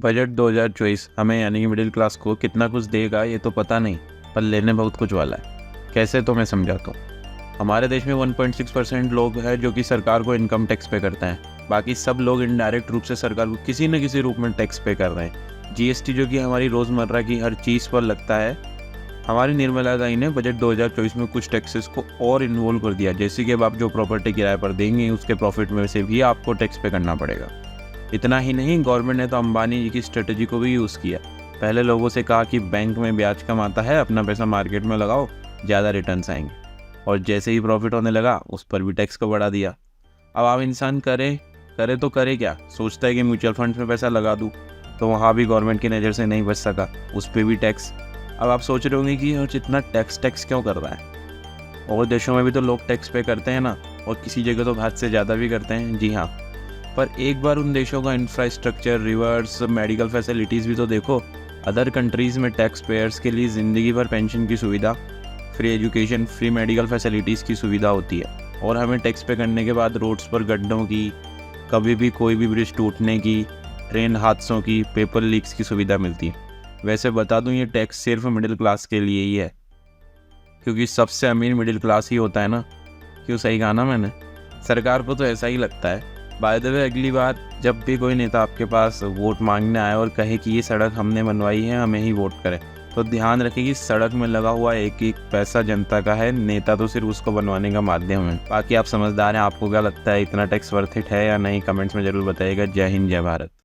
Budget 2024 हमें यानी कि मिडिल क्लास को कितना कुछ देगा ये तो पता नहीं, पर लेने बहुत कुछ वाला है। कैसे तो मैं समझाता हूँ। हमारे देश में 1.6% लोग हैं जो कि सरकार को इनकम टैक्स पे करते हैं। बाकी सब लोग इनडायरेक्ट रूप से सरकार को किसी न किसी रूप में टैक्स पे कर रहे हैं। जीएसटी जो कि हमारी रोज़मर्रा की हर चीज़ पर लगता है। हमारी निर्मला दाई ने बजट 2024 में कुछ टैक्सेस को और इन्वॉल्व कर दिया, जैसे कि अब आप जो प्रॉपर्टी किराए पर देंगे उसके प्रॉफिट में से भी आपको टैक्स पे करना पड़ेगा। इतना ही नहीं, गवर्नमेंट ने तो अंबानी जी की स्ट्रेटजी को भी यूज़ किया। पहले लोगों से कहा कि बैंक में ब्याज कम आता है, अपना पैसा मार्केट में लगाओ, ज़्यादा रिटर्न्स आएंगे। और जैसे ही प्रॉफिट होने लगा उस पर भी टैक्स को बढ़ा दिया। अब आप इंसान करे तो करे क्या, सोचता है कि म्यूचुअल फंड्स में पैसा लगा दूँ, तो वहाँ भी गवर्नमेंट की नज़र से नहीं बच सका, उस पर भी टैक्स। अब आप सोच रहे होंगे कि यार इतना टैक्स क्यों कर रहा है। और देशों में भी तो लोग टैक्स पे करते हैं ना, और किसी जगह तो हद से ज़्यादा भी करते हैं। जी हाँ, पर एक बार उन देशों का इंफ्रास्ट्रक्चर, रिवर्स, मेडिकल फैसिलिटीज़ भी तो देखो। अदर कंट्रीज़ में टैक्स पेयर्स के लिए ज़िंदगी भर पेंशन की सुविधा, free education, free medical facilities की सुविधा होती है। और हमें टैक्स पे करने के बाद रोड्स पर गड्ढों की, कभी भी कोई भी ब्रिज टूटने की, ट्रेन हादसों की, पेपर लीक्स की सुविधा मिलती है। वैसे बता दूं, ये टैक्स सिर्फ मिडिल क्लास के लिए ही है, क्योंकि सबसे अमीर मिडिल क्लास ही होता है ना। क्यों, सही कहा ना मैंने? सरकार को तो ऐसा ही लगता है। बाय द वे, अगली बार जब भी कोई नेता आपके पास वोट मांगने आए और कहे कि ये सड़क हमने बनवाई है, हमें ही वोट करें, तो ध्यान रखें कि सड़क में लगा हुआ एक एक पैसा जनता का है, नेता तो सिर्फ उसको बनवाने का माध्यम है। बाकी आप समझदार हैं, आपको क्या लगता है, इतना टैक्स वर्थ इट है या नहीं? कमेंट्स में जरूर बताइएगा। जय हिंद, जय भारत।